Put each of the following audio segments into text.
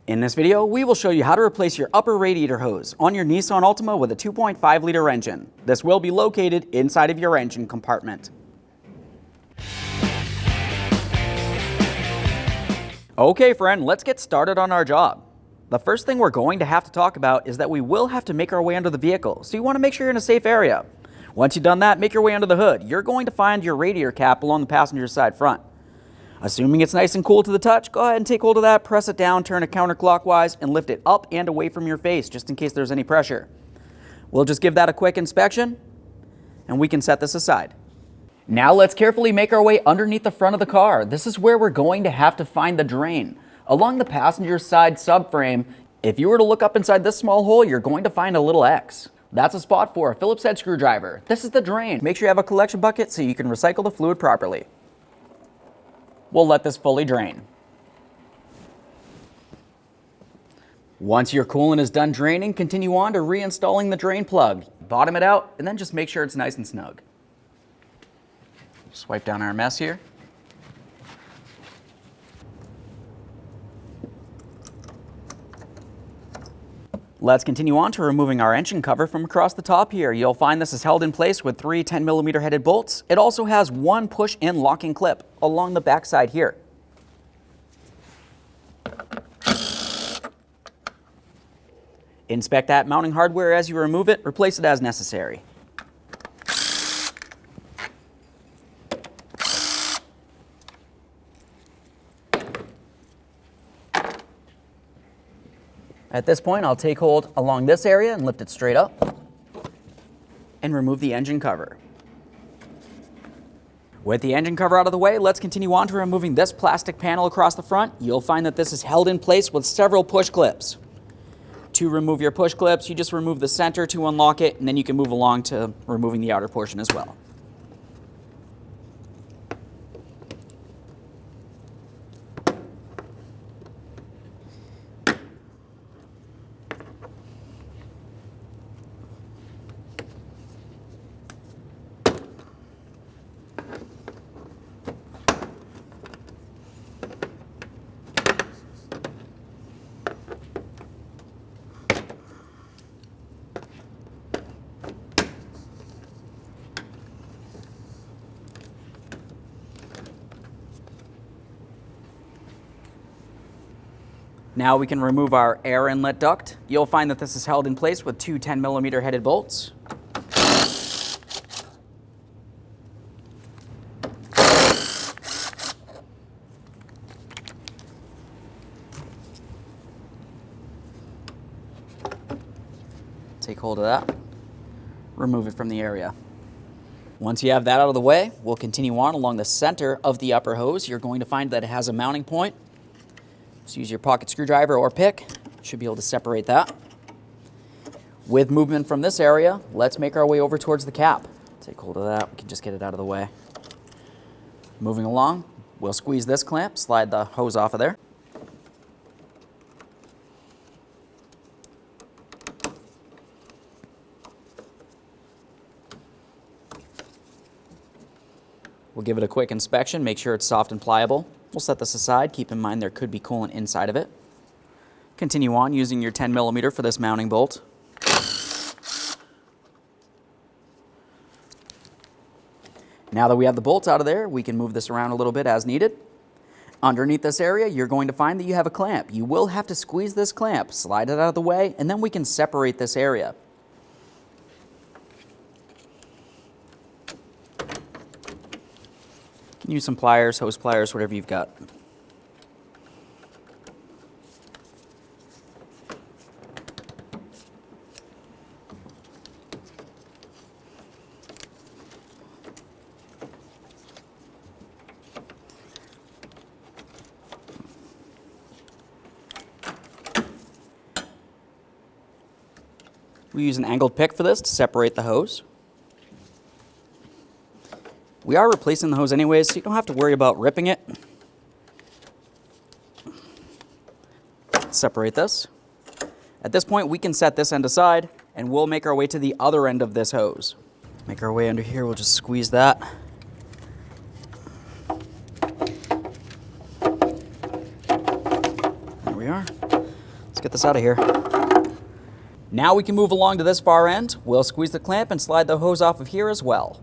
In this video, we will show you how to replace your upper radiator hose on your Nissan Altima with a 2.5-liter engine. This will be located inside of your engine compartment. Okay friend, let's get started on our job. The first thing we're going to have to talk about is that we will have to make our way under the vehicle, so you want to make sure you're in a safe area. Once you've done that, make your way under the hood. You're going to find your radiator cap along the passenger side front. Assuming it's nice and cool to the touch, go ahead and take hold of that, press it down, turn it counterclockwise, and lift it up and away from your face, just in case there's any pressure. We'll just give that a quick inspection, and we can set this aside. Now let's carefully make our way underneath the front of the car. This is where we're going to have to find the drain. Along the passenger side subframe, if you were to look up inside this small hole, you're going to find a little X. That's a spot for a Phillips head screwdriver. This is the drain. Make sure you have a collection bucket so you can recycle the fluid properly. We'll let this fully drain. Once your coolant is done draining, continue on to reinstalling the drain plug. Bottom it out, and then just make sure it's nice and snug. Just wipe down our mess here. Let's continue on to removing our engine cover from across the top here. You'll find this is held in place with 3 10mm headed bolts. It also has one push-in locking clip along the back side here. Inspect that mounting hardware as you remove it. Replace it as necessary. At this point, I'll take hold along this area and lift it straight up and remove the engine cover. With the engine cover out of the way, let's continue on to removing this plastic panel across the front. You'll find that this is held in place with several push clips. To remove your push clips, you just remove the center to unlock it, and then you can move along to removing the outer portion as well. Now we can remove our air inlet duct. You'll find that this is held in place with 2 10mm headed bolts. Take hold of that, remove it from the area. Once you have that out of the way, we'll continue on along the center of the upper hose. You're going to find that it has a mounting point. Just use your pocket screwdriver or pick. Should be able to separate that. With movement from this area, let's make our way over towards the cap. Take hold of that. We can just get it out of the way. Moving along, we'll squeeze this clamp, slide the hose off of there. We'll give it a quick inspection, make sure it's soft and pliable. We'll set this aside. Keep in mind there could be coolant inside of it. Continue on using your 10mm for this mounting bolt. Now that we have the bolts out of there, we can move this around a little bit as needed. Underneath this area, you're going to find that you have a clamp. You will have to squeeze this clamp, slide it out of the way, and then we can separate this area. Use some pliers, hose pliers, whatever you've got. We use an angled pick for this to separate the hose. We are replacing the hose anyways, so you don't have to worry about ripping it. Separate this. At this point, we can set this end aside, and we'll make our way to the other end of this hose. Make our way under here, we'll just squeeze that. There we are. Let's get this out of here. Now we can move along to this far end. We'll squeeze the clamp and slide the hose off of here as well.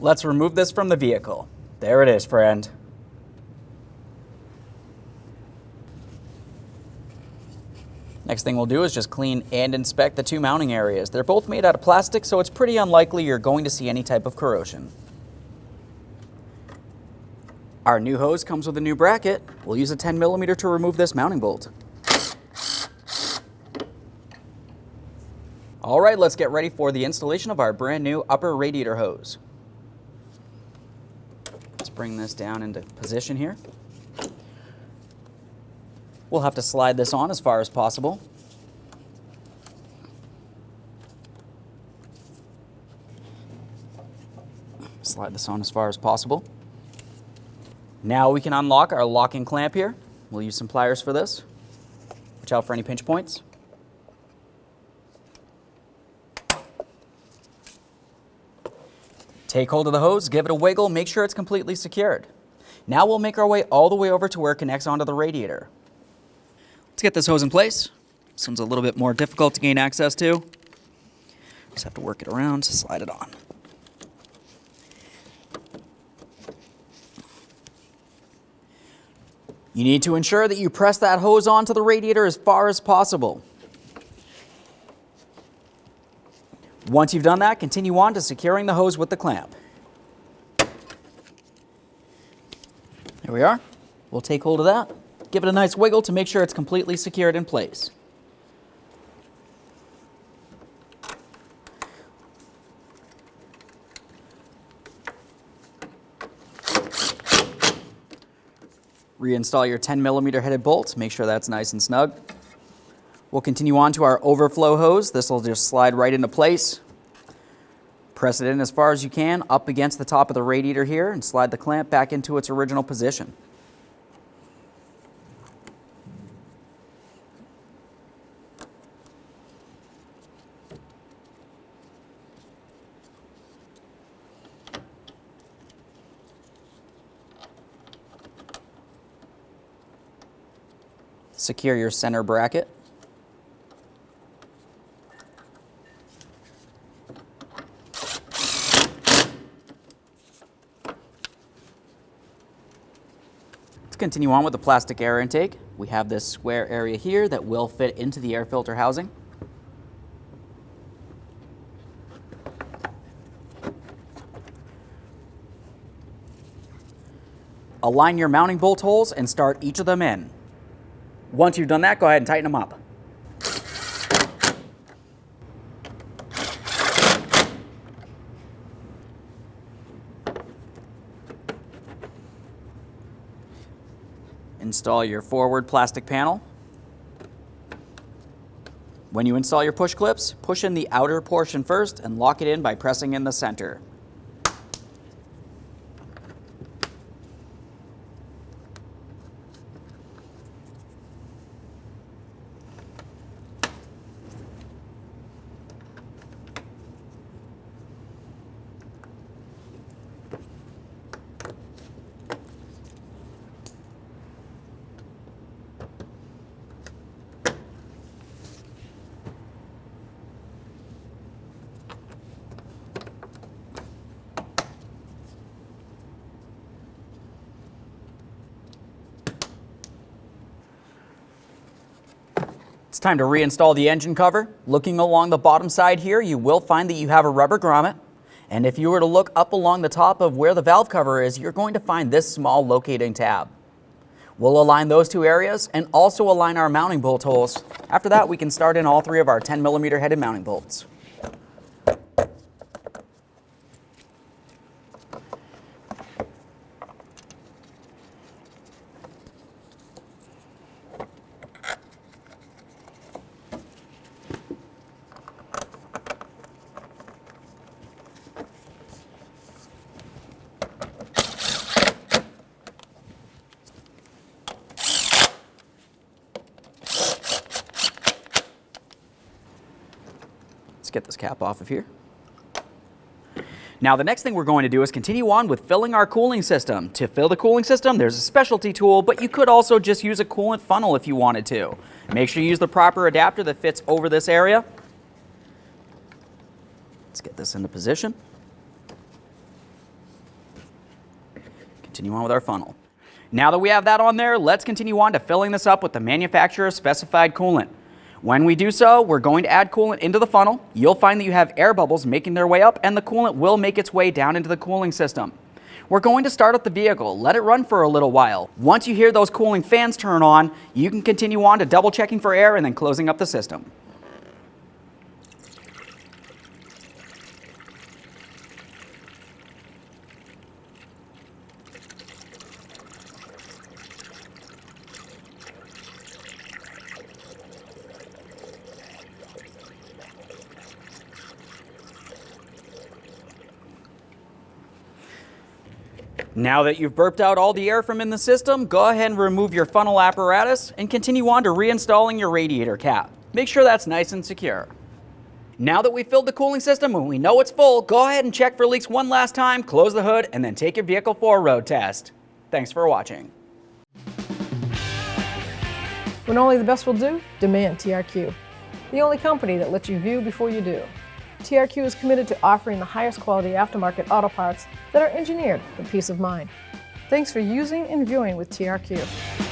Let's remove this from the vehicle. There it is, friend. Next thing we'll do is just clean and inspect the two mounting areas. They're both made out of plastic, so it's pretty unlikely you're going to see any type of corrosion. Our new hose comes with a new bracket. We'll use a 10mm to remove this mounting bolt. All right, let's get ready for the installation of our brand new upper radiator hose. Let's bring this down into position here. We'll have to slide this on as far as possible. Slide this on as far as possible. Now we can unlock our locking clamp here. We'll use some pliers for this. Watch out for any pinch points. Take hold of the hose, give it a wiggle, make sure it's completely secured. Now we'll make our way all the way over to where it connects onto the radiator. Let's get this hose in place. This one's a little bit more difficult to gain access to. Just have to work it around to slide it on. You need to ensure that you press that hose onto the radiator as far as possible. Once you've done that, continue on to securing the hose with the clamp. There we are. We'll take hold of that, give it a nice wiggle to make sure it's completely secured in place. Reinstall your 10mm headed bolt, make sure that's nice and snug. We'll continue on to our overflow hose. This will just slide right into place. Press it in as far as you can, up against the top of the radiator here, and slide the clamp back into its original position. Secure your center bracket. Let's continue on with the plastic air intake. We have this square area here that will fit into the air filter housing. Align your mounting bolt holes and start each of them in. Once you've done that, go ahead and tighten them up. Install your forward plastic panel. When you install your push clips, push in the outer portion first and lock it in by pressing in the center. It's time to reinstall the engine cover. Looking along the bottom side here, you will find that you have a rubber grommet. And if you were to look up along the top of where the valve cover is, you're going to find this small locating tab. We'll align those two areas and also align our mounting bolt holes. After that, we can start in all three of our 10mm headed mounting bolts. get this cap off of here. Now the next thing we're going to do is continue on with filling our cooling system. To fill the cooling system, there's a specialty tool, but you could also just use a coolant funnel if you wanted to. Make sure you use the proper adapter that fits over this area. Let's get this into position. Continue on with our funnel. Now that we have that on there, let's continue on to filling this up with the manufacturer's specified coolant. When we do so, we're going to add coolant into the funnel. You'll find that you have air bubbles making their way up, and the coolant will make its way down into the cooling system. We're going to start up the vehicle, let it run for a little while. Once you hear those cooling fans turn on, you can continue on to double checking for air and then closing up the system. Now that you've burped out all the air from in the system, go ahead and remove your funnel apparatus and continue on to reinstalling your radiator cap. Make sure that's nice and secure. Now that we've filled the cooling system and we know it's full, go ahead and check for leaks one last time, close the hood, and then take your vehicle for a road test. Thanks for watching. When only the best will do, demand TRQ. The only company that lets you view before you do. TRQ is committed to offering the highest quality aftermarket auto parts that are engineered for peace of mind. Thanks for using and viewing with TRQ.